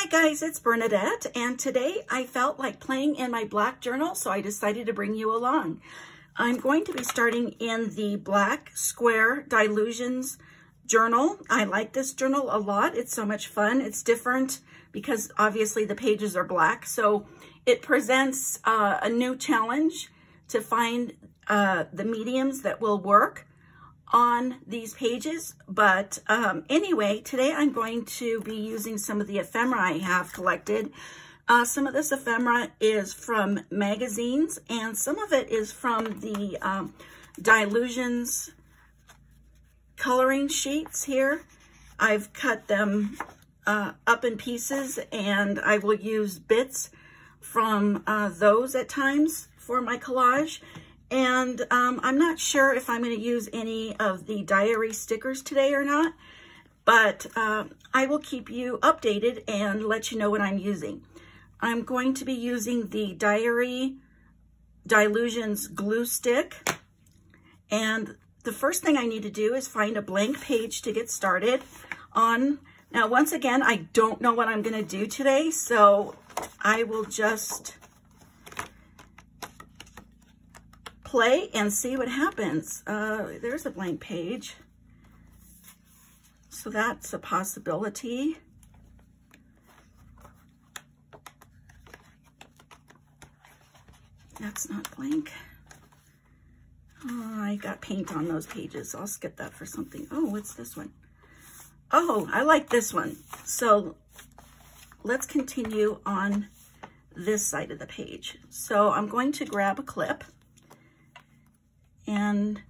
Hi guys, it's Bernadette, and today I felt like playing in my black journal, so I decided to bring you along. I'm going to be starting in the black square Dylusions journal. I like this journal a lot. It's so much fun. It's different because obviously the pages are black, so it presents a new challenge to find the mediums that will work on these pages. But anyway, today I'm going to be using some of the ephemera I have collected. Some of this ephemera is from magazines, and some of it is from the Dylusions coloring sheets here. I've cut them up in pieces, and I will use bits from those at times for my collage. And I'm not sure if I'm going to use any of the diary stickers today or not, but I will keep you updated and let you know what I'm using. I'm going to be using the Diary Dylusions glue stick. And the first thing I need to do is find a blank page to get started on. Now, once again, I don't know what I'm going to do today, so I will just play and see what happens. There's a blank page. So that's a possibility. That's not blank. Oh, I got paint on those pages, so I'll skip that for something. Oh, what's this one? Oh, I like this one. So let's continue on this side of the page. So I'm going to grab a clip. And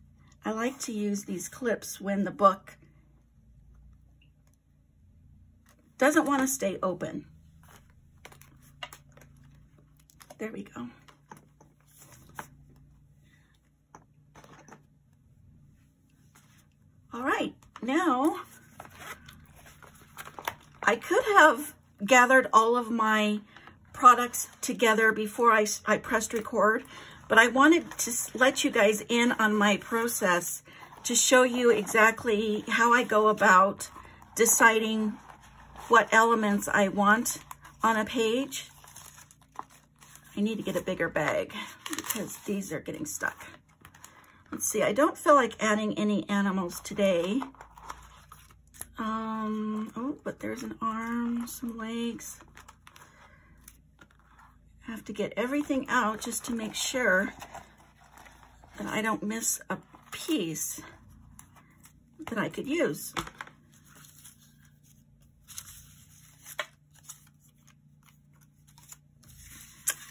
I like to use these clips when the book doesn't want to stay open. There we go. All right, now I could have gathered all of my products together before I pressed record, but I wanted to let you guys in on my process to show you exactly how I go about deciding what elements I want on a page. I need to get a bigger bag because these are getting stuck. Let's see, I don't feel like adding any animals today. Oh, but there's an arm, some legs. I have to get everything out just to make sure that I don't miss a piece that I could use.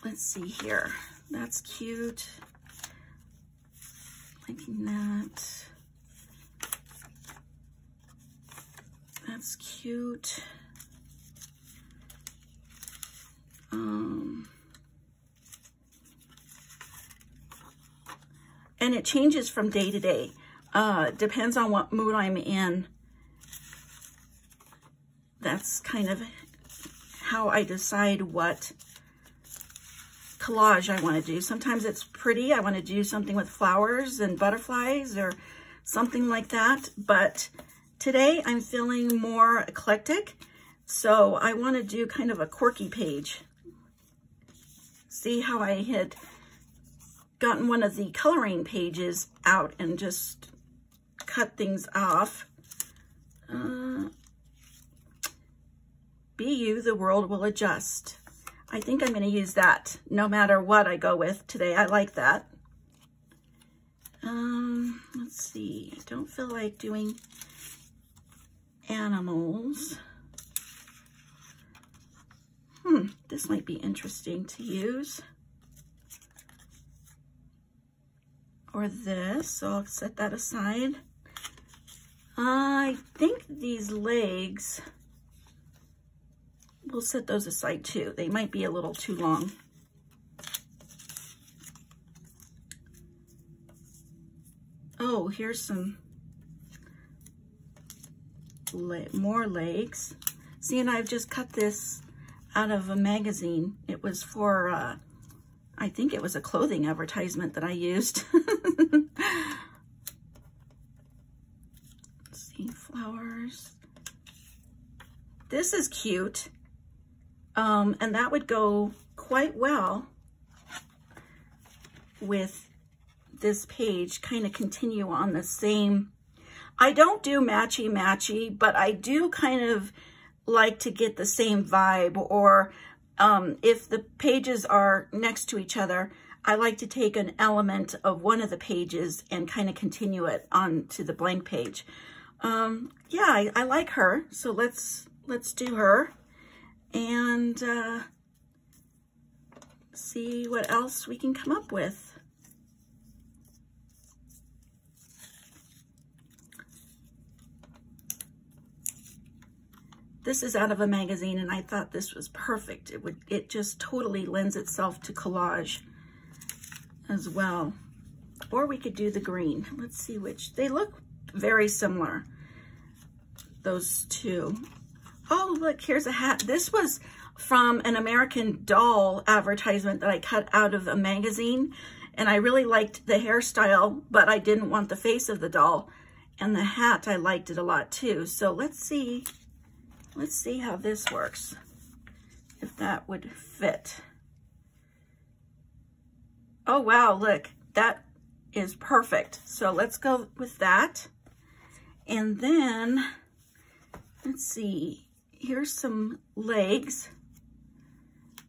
Let's see here. That's cute. Liking that. That's cute. And it changes from day to day. Depends on what mood I'm in. That's kind of how I decide what collage I want to do. Sometimes it's pretty. I want to do something with flowers and butterflies or something like that. But today I'm feeling more eclectic. So I want to do kind of a quirky page. See how I had gotten one of the coloring pages out and just cut things off. Be you, the world will adjust. I think I'm going to use that no matter what I go with today. I like that. Let's see. Don't feel like doing animals. This might be interesting to use. Or this, so I'll set that aside. I think these legs, we'll set those aside too. They might be a little too long. Oh, here's some more legs. See, and I've just cut this out of a magazine. It was for, I think it was a clothing advertisement that I used. Let's see, flowers. This is cute. And that would go quite well with this page, kind of continue on the same. I don't do matchy-matchy, but I do kind of like to get the same vibe, or if the pages are next to each other, I like to take an element of one of the pages and kind of continue it on to the blank page. Yeah, I like her, so let's do her and see what else we can come up with. This is out of a magazine, and I thought this was perfect. It just totally lends itself to collage as well. Or we could do the green. Let's see which. They look very similar, those two. Oh, look, here's a hat. This was from an American Doll advertisement that I cut out of a magazine, and I really liked the hairstyle, but I didn't want the face of the doll. And the hat, I liked it a lot too. So let's see how this works, if that would fit. Oh, wow, look, that is perfect. So let's go with that. And then, let's see, here's some legs.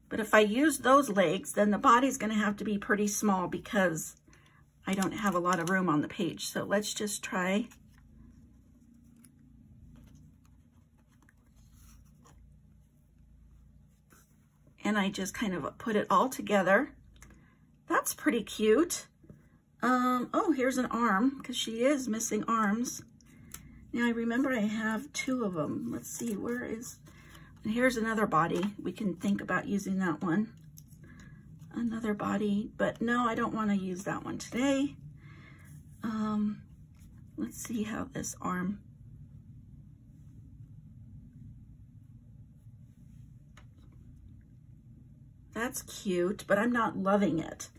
But if I use those legs, then the body's gonna have to be pretty small because I don't have a lot of room on the page. So let's just try. And I just kind of put it all together. That's pretty cute. Oh, here's an arm, because she is missing arms. Now I remember I have two of them. Let's see, where is, and here's another body. We can think about using that one. Another body, but no, I don't want to use that one today. Let's see how this arm. That's cute, but I'm not loving it.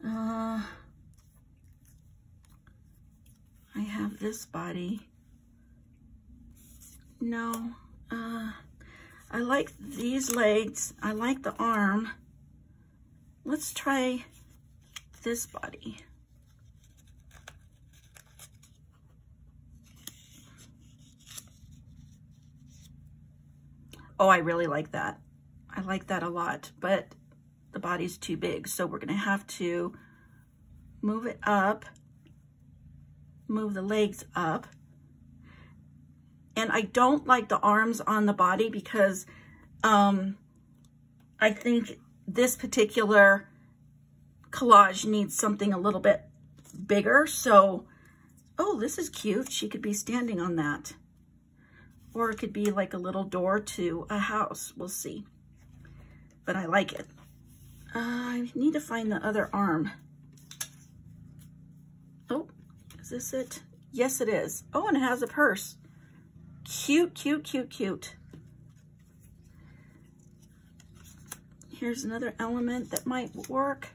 I have this body. No, I like these legs. I like the arm. Let's try this body. Oh, I really like that. I like that a lot, but the body's too big. So we're gonna have to move it up, move the legs up. And I don't like the arms on the body because I think this particular collage needs something a little bit bigger. So, oh, this is cute. She could be standing on that. Or it could be like a little door to a house. We'll see. But I like it. I need to find the other arm. Oh, is this it? Yes, it is. Oh, and it has a purse. Cute, cute, cute, cute. Here's another element that might work.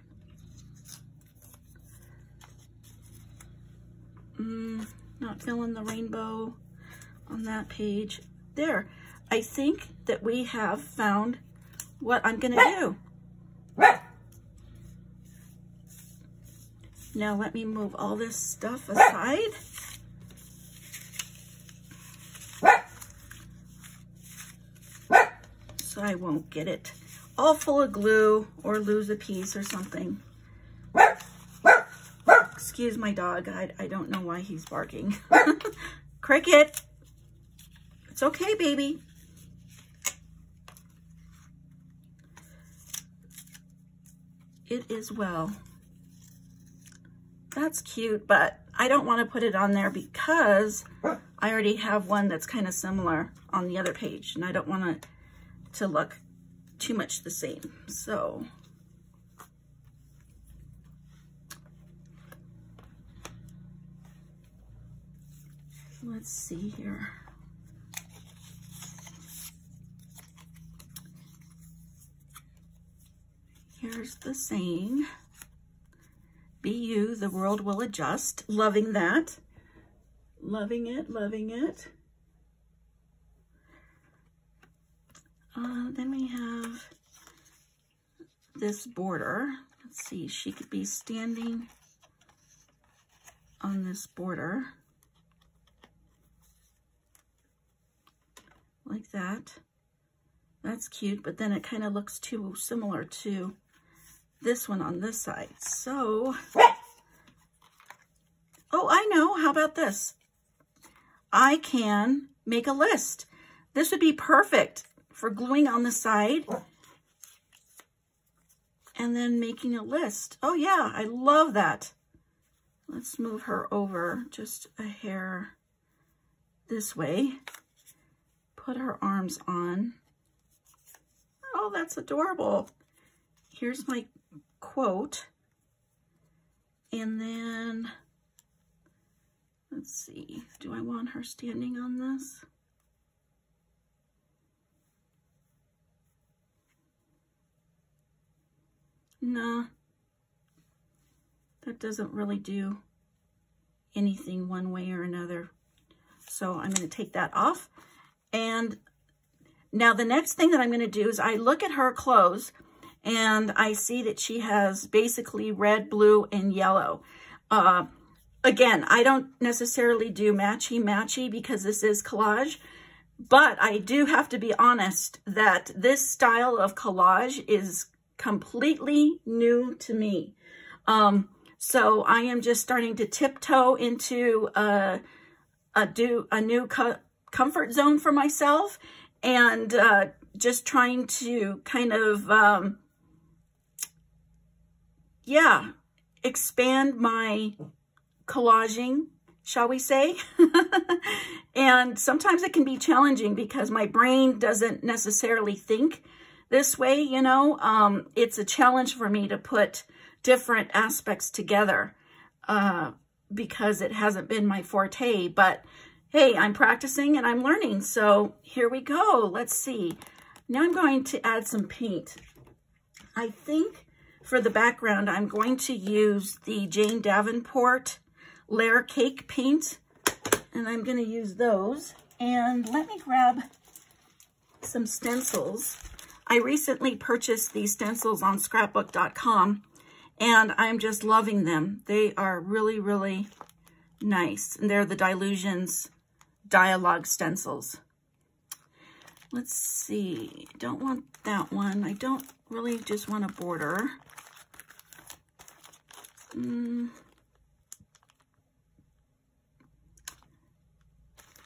Not feeling the rainbow on that page. There. I think that we have found what I'm gonna do. Now let me move all this stuff aside. So I won't get it all full of glue or lose a piece or something. Excuse my dog. I don't know why he's barking. Cricket. It's okay, baby. It is well. That's cute, but I don't want to put it on there because I already have one that's kind of similar on the other page, and I don't want it to look too much the same. So let's see here. Here's the saying, be you, the world will adjust. Loving that. Loving it, loving it. Then we have this border. Let's see, she could be standing on this border like that. That's cute, but then it kind of looks too similar to this one on this side. So, oh, I know, how about this? I can make a list. This would be perfect for gluing on the side and then making a list. Oh yeah, I love that. Let's move her over just a hair this way. Put her arms on. Oh, that's adorable. Here's my quote. And then, let's see, do I want her standing on this? No, that doesn't really do anything one way or another. So I'm going to take that off. And now the next thing that I'm going to do is I look at her clothes and I see that she has basically red, blue, and yellow. Again, I don't necessarily do matchy-matchy because this is collage, but I do have to be honest that this style of collage is completely new to me. So I am just starting to tiptoe into a new comfort zone for myself, and just trying to kind of, yeah, expand my collaging, shall we say. And sometimes it can be challenging because my brain doesn't necessarily think this way, you know. It's a challenge for me to put different aspects together because it hasn't been my forte. But hey, I'm practicing and I'm learning. So here we go. Let's see. Now I'm going to add some paint. I think for the background, I'm going to use the Jane Davenport Layer Cake paint. And I'm going to use those. And let me grab some stencils. I recently purchased these stencils on scrapbook.com, and I'm just loving them. They are really, really nice. And they're the Dylusions Dialogue stencils. Let's see. Don't want that one. I don't really just want a border.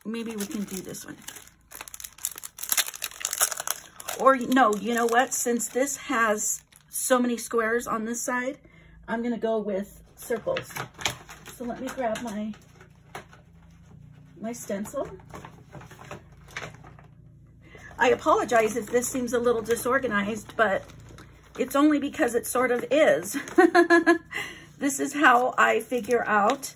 Maybe we can do this one. Or no, you know what? Since this has so many squares on this side, I'm going to go with circles. So let me grab my stencil. I apologize if this seems a little disorganized, but it's only because it sort of is. This is how I figure out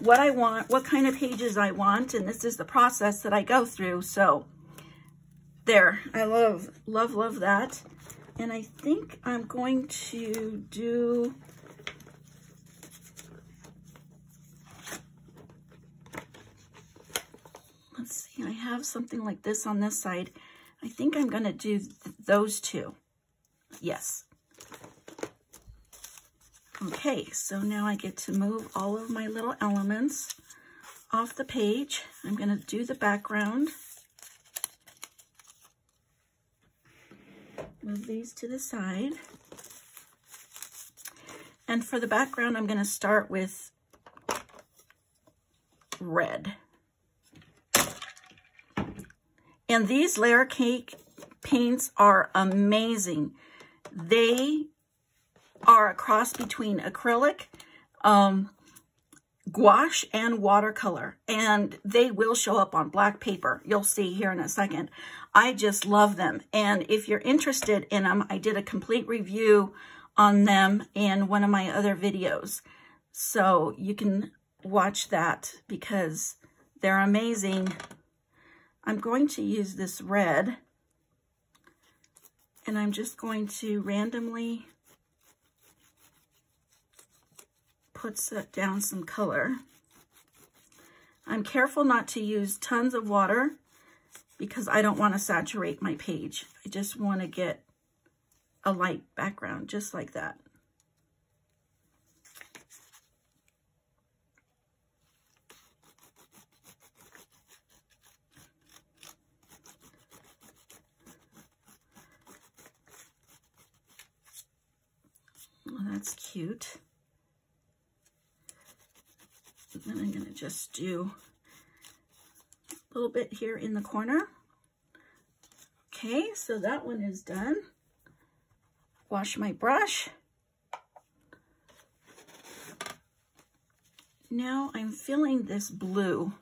what I want, what kind of pages I want, and this is the process that I go through. So there, I love, love, love that. And I think I'm going to do, let's see, I have something like this on this side. I think I'm going to do those two. Yes. Okay, so now I get to move all of my little elements off the page. I'm going to do the background. Move these to the side. And for the background, I'm going to start with red. And these layer cake paints are amazing. They are a cross between acrylic, gouache, and watercolor. And they will show up on black paper. You'll see here in a second. I just love them. And if you're interested in them, I did a complete review on them in one of my other videos. So you can watch that because they're amazing. I'm going to use this red, and I'm just going to randomly put down some color. I'm careful not to use tons of water because I don't want to saturate my page. I just want to get a light background, just like that. Well, that's cute. And then I'm going to just do a little bit here in the corner. Okay, so that one is done. Wash my brush. Now I'm filling this blue.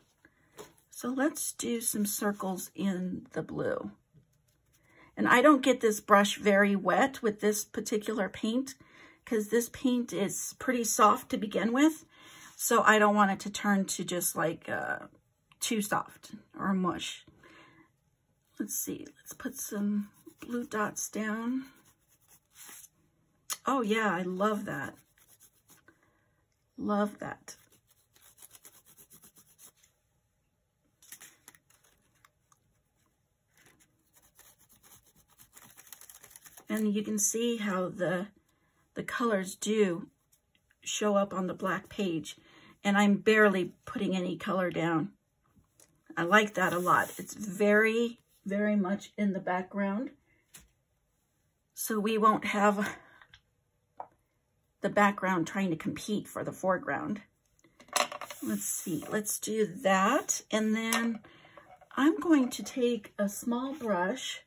So let's do some circles in the blue. And I don't get this brush very wet with this particular paint because this paint is pretty soft to begin with. So I don't want it to turn to just like too soft or mush. Let's see, let's put some blue dots down. Oh yeah, I love that. Love that. And you can see how the colors do show up on the black page. And I'm barely putting any color down. I like that a lot. It's very, very much in the background. So we won't have the background trying to compete for the foreground. Let's see, let's do that. And then I'm going to take a small brush,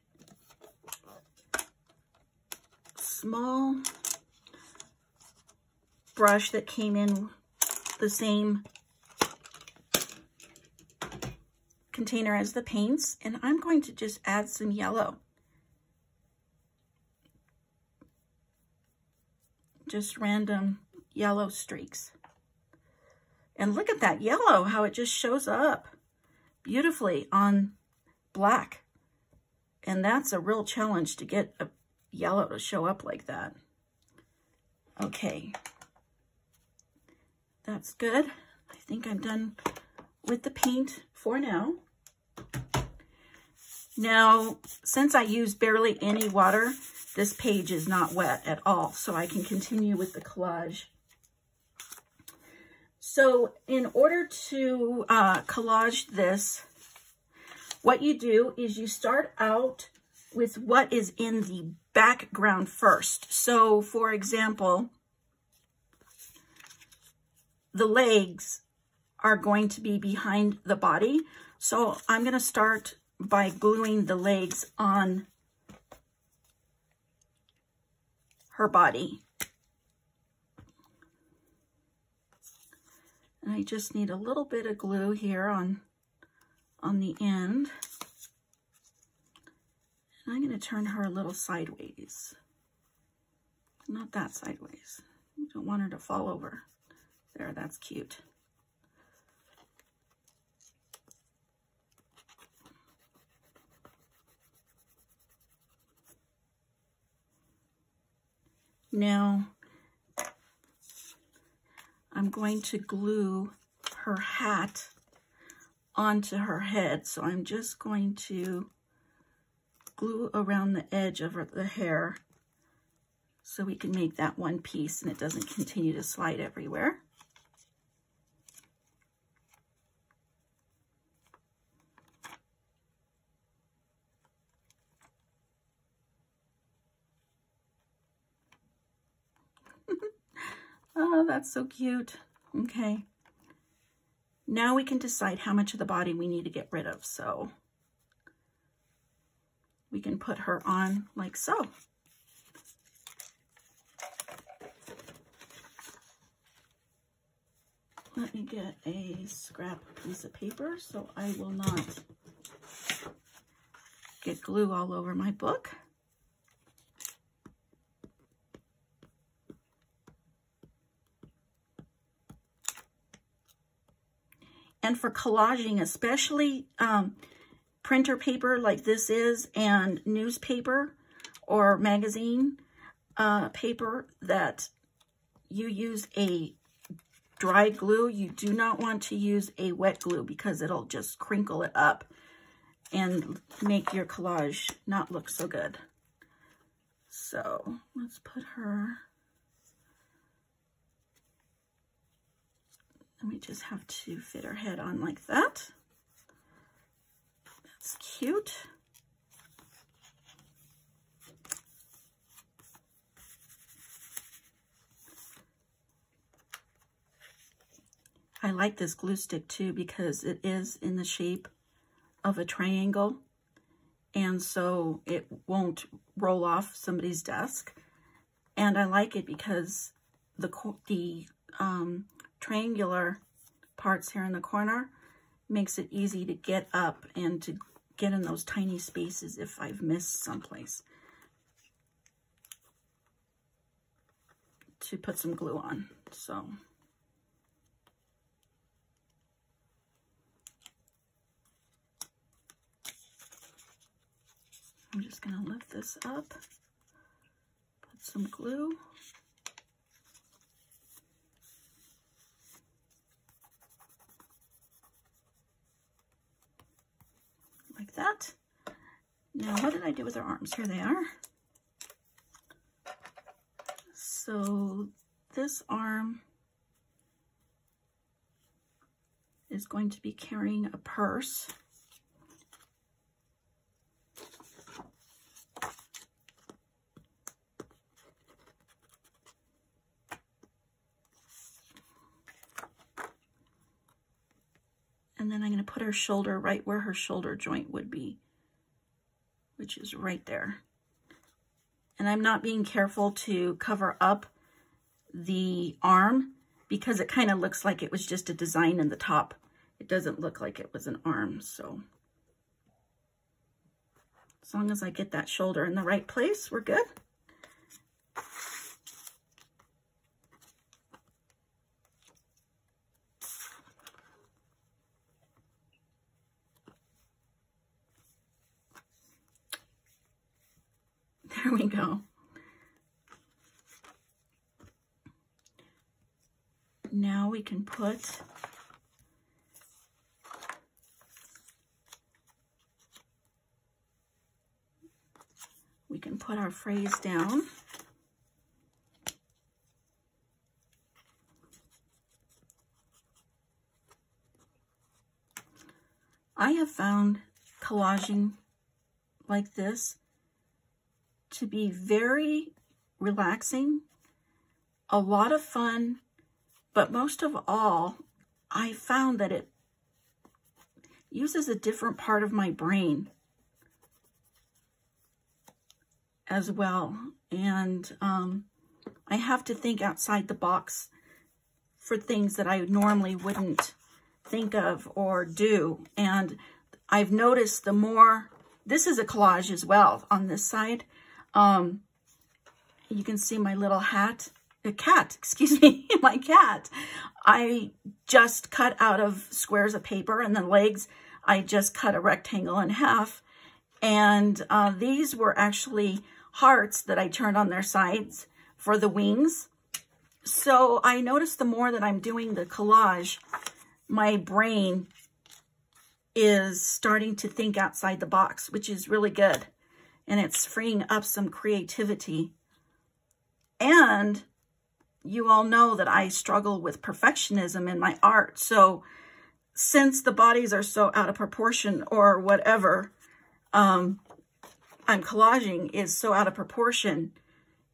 that came in the same container as the paints, and I'm going to just add some yellow. Just random yellow streaks. And look at that yellow, how it just shows up beautifully on black. And that's a real challenge to get a yellow to show up like that. Okay. That's good. I think I'm done with the paint for now. Now, since I use barely any water, this page is not wet at all, so I can continue with the collage. So in order to collage this, what you do is you start out with what is in the background first. So for example, the legs are going to be behind the body. So I'm going to start by gluing the legs on her body. And I just need a little bit of glue here on the end. And I'm going to turn her a little sideways. Not that sideways. You don't want her to fall over. There, that's cute. Now, I'm going to glue her hat onto her head. So I'm just going to glue around the edge of the hair so we can make that one piece and it doesn't continue to slide everywhere. Oh, that's so cute. Okay. Now we can decide how much of the body we need to get rid of. So we can put her on like so. Let me get a scrap piece of paper so I will not get glue all over my book. And for collaging, especially printer paper like this is, and newspaper or magazine paper that you use a dry glue, you do not want to use a wet glue because it'll just crinkle it up and make your collage not look so good. So let's put her, and we just have to fit her head on like that. That's cute. I like this glue stick too because it is in the shape of a triangle, and so it won't roll off somebody's desk. And I like it because the triangular parts here in the corner makes it easy to get up and to get in those tiny spaces if I've missed someplace to put some glue on. So I'm just going to lift this up, put some glue. Like that. Now, what did I do with her arms? Here they are. So this arm is going to be carrying a purse. And then I'm going to put her shoulder right where her shoulder joint would be, which is right there. And I'm not being careful to cover up the arm because it kind of looks like it was just a design in the top. It doesn't look like it was an arm. So as long as I get that shoulder in the right place, we're good. There we go. Now we can put our phrase down. I have found collaging like this to be very relaxing, a lot of fun, but most of all, I found that it uses a different part of my brain as well. And I have to think outside the box for things that I normally wouldn't think of or do. And I've noticed the more, this is a collage as well on this side. You can see my little cat, excuse me, my cat. I just cut out of squares of paper, and the legs, I just cut a rectangle in half. And these were actually hearts that I turned on their sides for the wings. So I noticed the more that I'm doing the collage, my brain is starting to think outside the box, which is really good. And it's freeing up some creativity. And you all know that I struggle with perfectionism in my art. So since the bodies are so out of proportion or whatever I'm collaging is so out of proportion,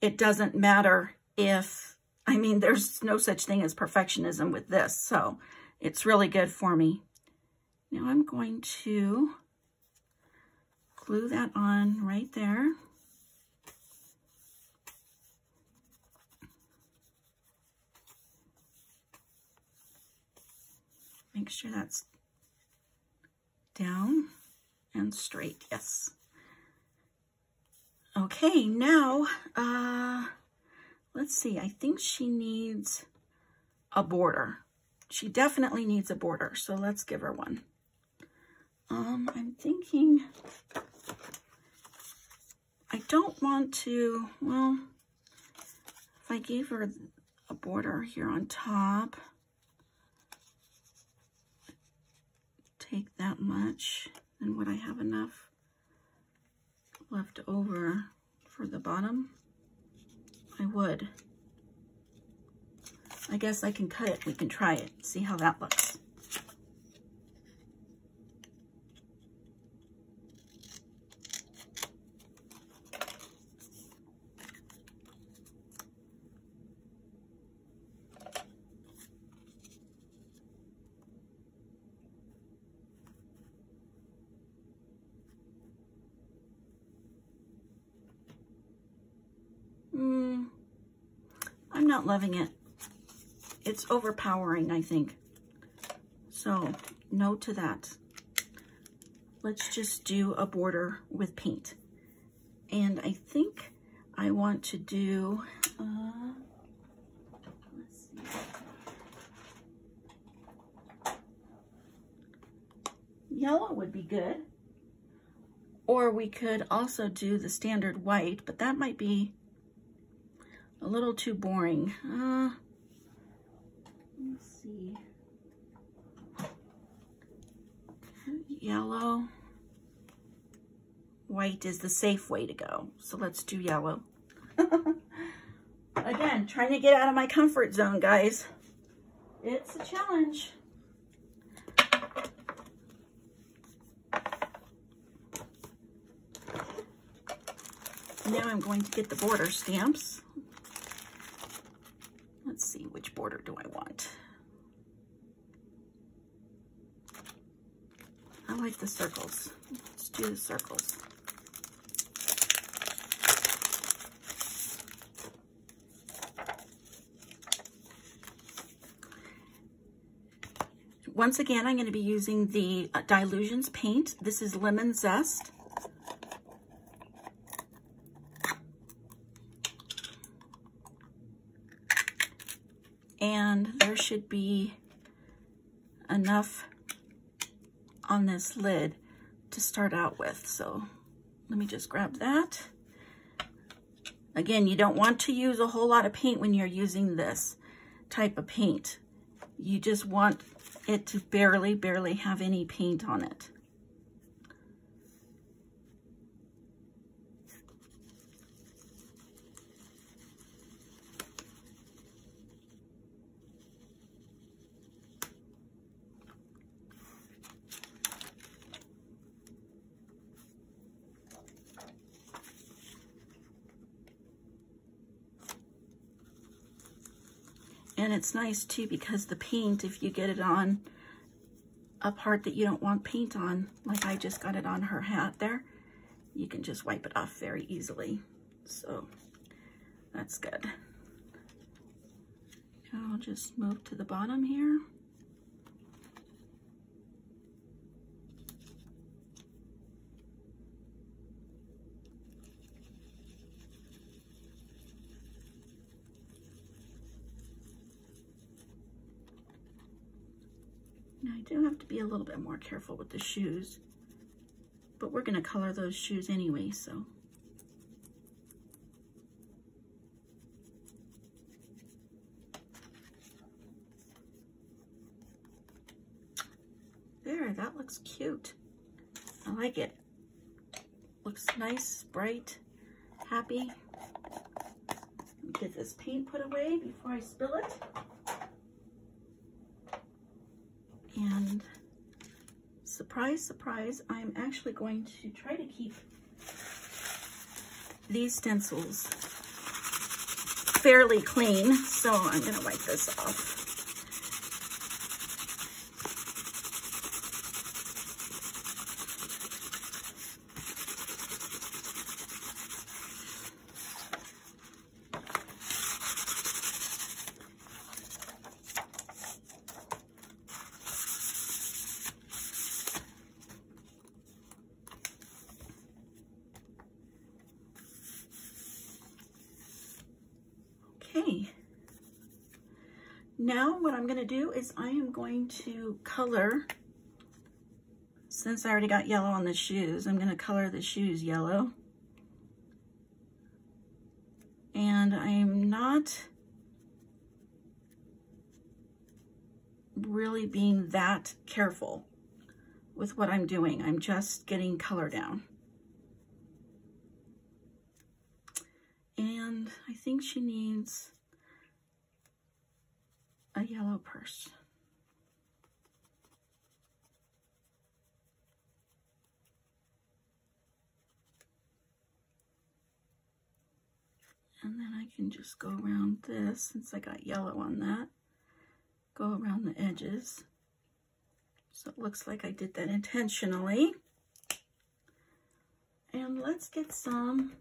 it doesn't matter if, I mean, there's no such thing as perfectionism with this. So it's really good for me. Now I'm going to glue that on right there. Make sure that's down and straight, yes. Okay, now, let's see, I think she needs a border. She definitely needs a border, so let's give her one. I'm thinking, I don't want to, well, if I gave her a border here on top, take that much, And would I have enough left over for the bottom? I would. I guess I can cut it. We can try it, see how that looks. I'm not loving it. It's overpowering, I think. So, no to that. Let's just do a border with paint. And I think I want to do, let's see. Yellow would be good. Or we could also do the standard white, but that might be a little too boring. Let's see. Yellow. White is the safe way to go. So let's do yellow. Again, trying to get out of my comfort zone, guys. It's a challenge. Now I'm going to get the border stamps. Let's see, which border do I want? I like the circles. Let's do the circles. Once again, I'm going to be using the Dylusions paint. This is Lemon Zest. And there should be enough on this lid to start out with. So let me just grab that. Again, you don't want to use a whole lot of paint when you're using this type of paint. You just want it to barely have any paint on it. And it's nice too because the paint, if you get it on a part that you don't want paint on, like I just got it on her hat there, you can just wipe it off very easily. So that's good. I'll just move to the bottom here. Now I do have to be a little bit more careful with the shoes, but we're going to color those shoes anyway, so. There, that looks cute. I like it. Looks nice, bright, happy. Get this paint put away before I spill it. And surprise, surprise, I'm actually going to try to keep these stencils fairly clean. So I'm going to wipe this off. Okay, now what I'm going to do is I am going to color, since I already got yellow on the shoes, I'm going to color the shoes yellow. And I'm not really being that careful with what I'm doing. I'm just getting color down. And I think she needs a yellow purse. And then I can just go around this, since I got yellow on that, go around the edges. So it looks like I did that intentionally. And let's get some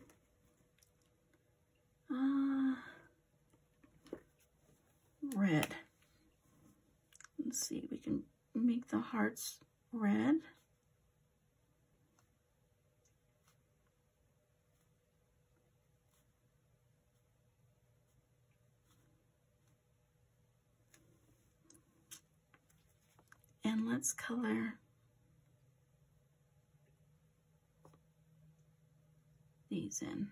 red. Let's see, we can make the hearts red. And let's color these in.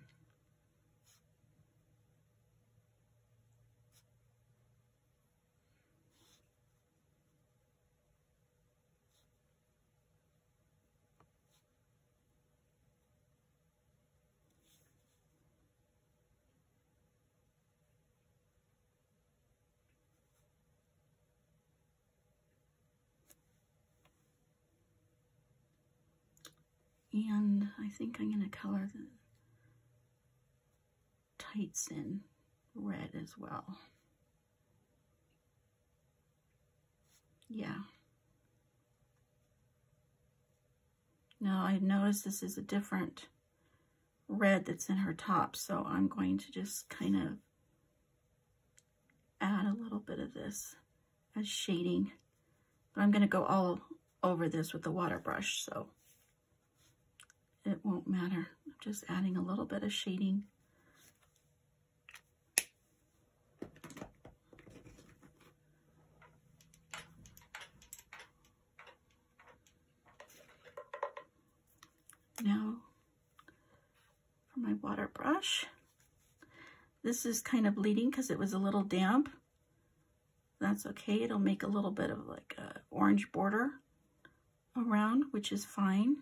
And I think I'm going to color the tights in red as well. Yeah. Now I notice this is a different red that's in her top, so I'm going to just kind of add a little bit of this as shading. But I'm going to go all over this with the water brush, so it won't matter. I'm just adding a little bit of shading. Now, for my water brush, this is kind of bleeding because it was a little damp. That's okay. It'll make a little bit of like a orange border around, which is fine.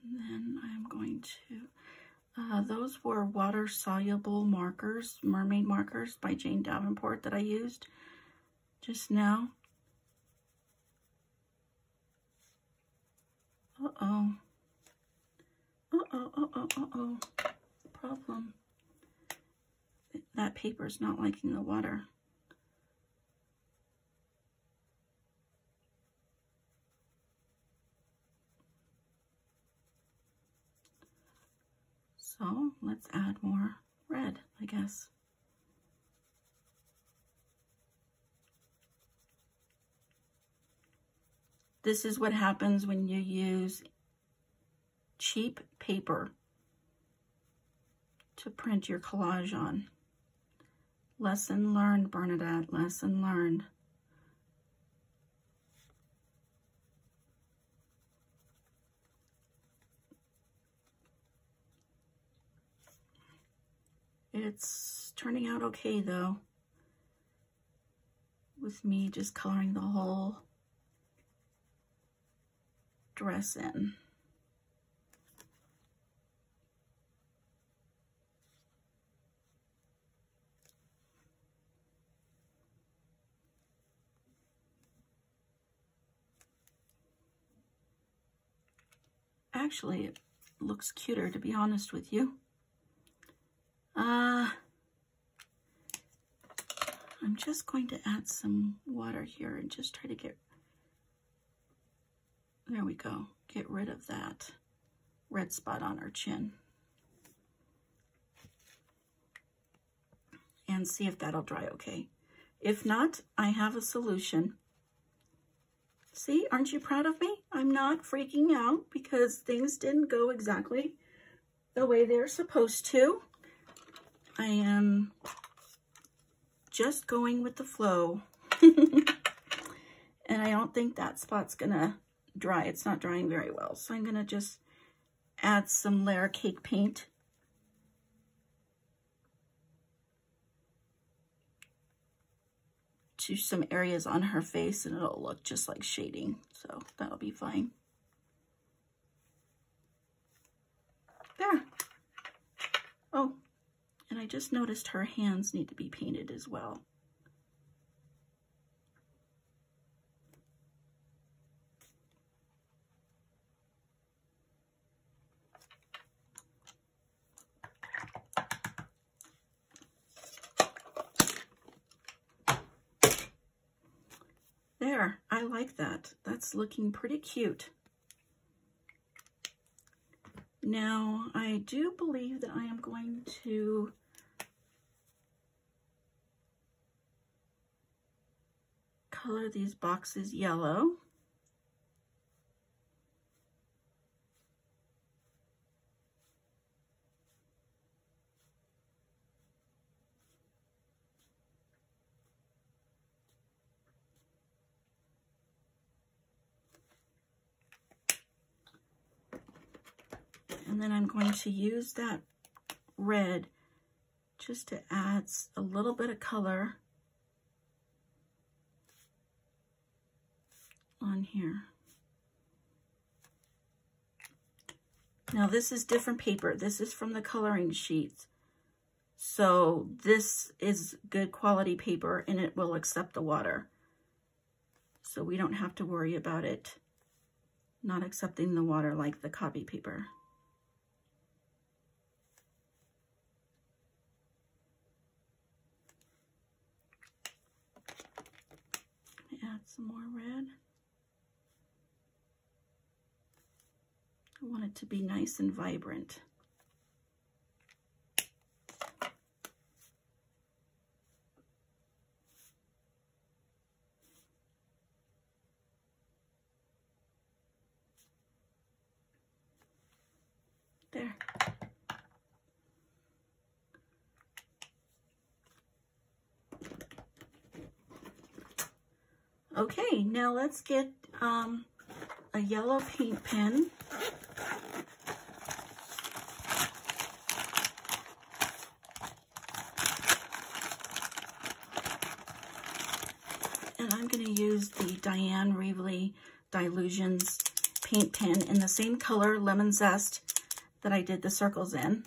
And then I'm going to, those were water-soluble markers, mermaid markers by Jane Davenport that I used just now. Uh-oh. Uh-oh. Problem. That paper's not liking the water. So let's add more red, I guess. This is what happens when you use cheap paper to print your collage on. Lesson learned, Bernadette, lesson learned. It's turning out okay though, with me just coloring the whole dress in. Actually, it looks cuter, to be honest with you. I'm just going to add some water here and just try to get, there we go, get rid of that red spot on her chin. And see if that'll dry okay. If not, I have a solution. See, aren't you proud of me? I'm not freaking out because things didn't go exactly the way they're supposed to. I am just going with the flow. And I don't think that spot's gonna dry. It's not drying very well. So I'm gonna just add some layer cake paint. To some areas on her face, and it'll look just like shading. So that'll be fine. There. Oh, and I just noticed her hands need to be painted as well. There, I like that. That's looking pretty cute. Now, I do believe that I am going to color these boxes yellow. And then I'm going to use that red just to add a little bit of color on here. Now this is different paper. This is from the coloring sheets. So this is good quality paper and it will accept the water. So we don't have to worry about it not accepting the water like the copy paper. Add some more red. I want it to be nice and vibrant. There. Okay, now let's get a yellow paint pen. And I'm going to use the Diane Reevely Dylusions paint pen in the same color, Lemon Zest, that I did the circles in.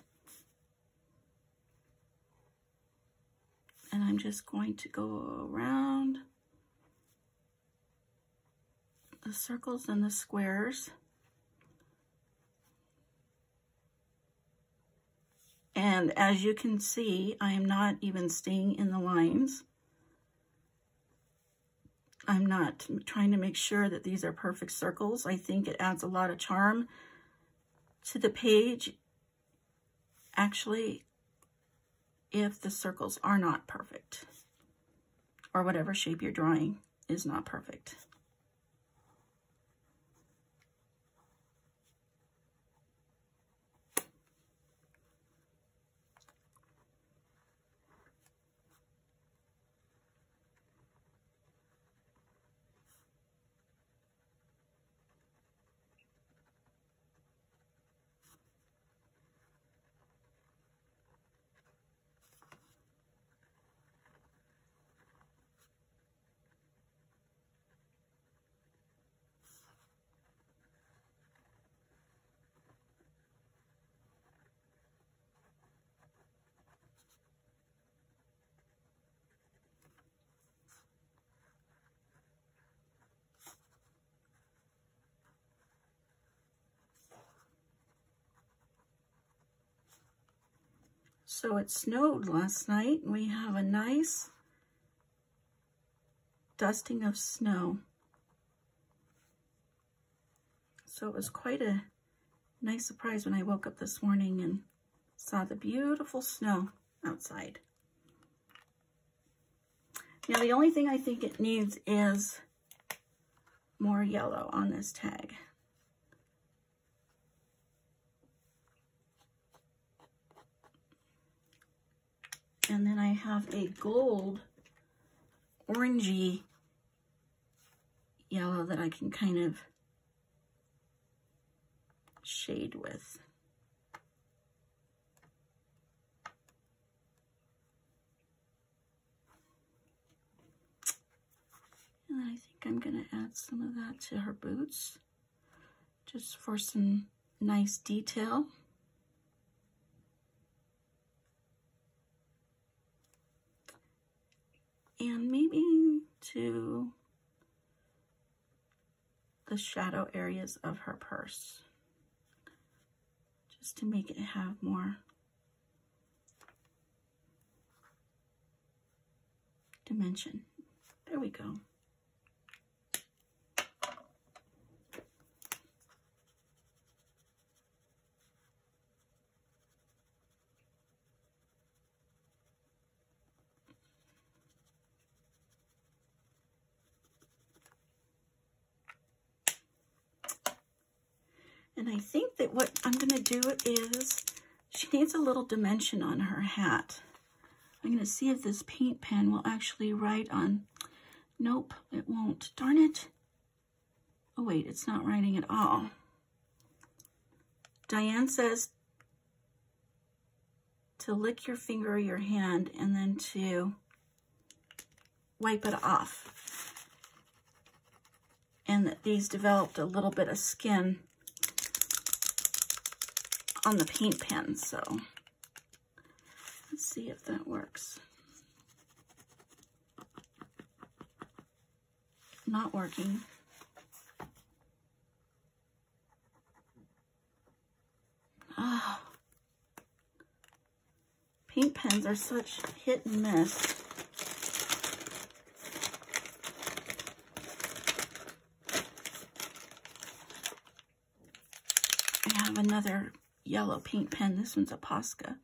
And I'm just going to go around the circles and the squares. And as you can see, I am not even staying in the lines. I'm not trying to make sure that these are perfect circles. I think it adds a lot of charm to the page, actually, if the circles are not perfect, or whatever shape you're drawing is not perfect. So it snowed last night, and we have a nice dusting of snow. So it was quite a nice surprise when I woke up this morning and saw the beautiful snow outside. Now the only thing I think it needs is more yellow on this tag. And then I have a gold orangey yellow that I can kind of shade with. And I think I'm going to add some of that to her boots, just for some nice detail. And maybe to the shadow areas of her purse, just to make it have more dimension. There we go. And I think that what I'm going to do is, she needs a little dimension on her hat. I'm going to see if this paint pen will actually write on. Nope, it won't. Darn it. Oh wait, it's not writing at all. Diane says to lick your finger or your hand and then to wipe it off. And that these developed a little bit of skin on the paint pen, so let's see if that works. Not working. Oh, paint pens are such hit and miss. I have another yellow paint pen. This one's a Posca.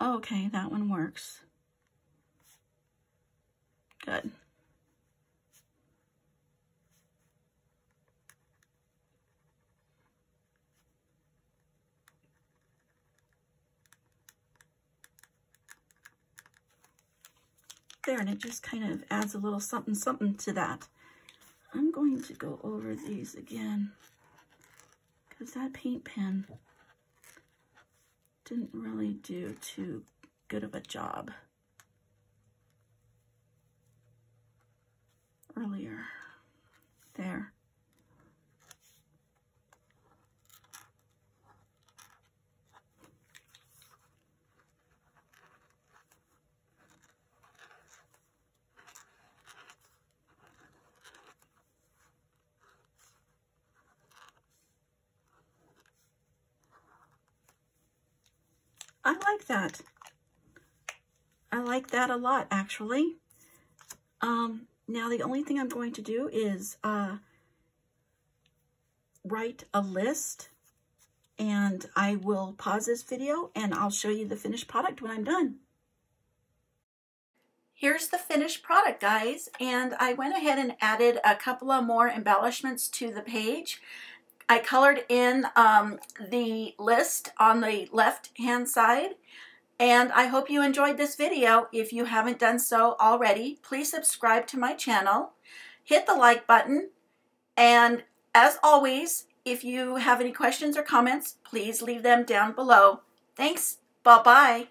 Oh, okay, that one works. Good. There, and it just kind of adds a little something something to that. I'm going to go over these again, because that paint pen didn't really do too good of a job earlier. There. I like that. I like that a lot, actually. Now the only thing I'm going to do is write a list, and I will pause this video and I'll show you the finished product when I'm done. Here's the finished product, guys, and I went ahead and added a couple of more embellishments to the page. I colored in the list on the left-hand side, and I hope you enjoyed this video. If you haven't done so already, please subscribe to my channel, hit the like button, and as always, if you have any questions or comments, please leave them down below. Thanks. Bye-bye.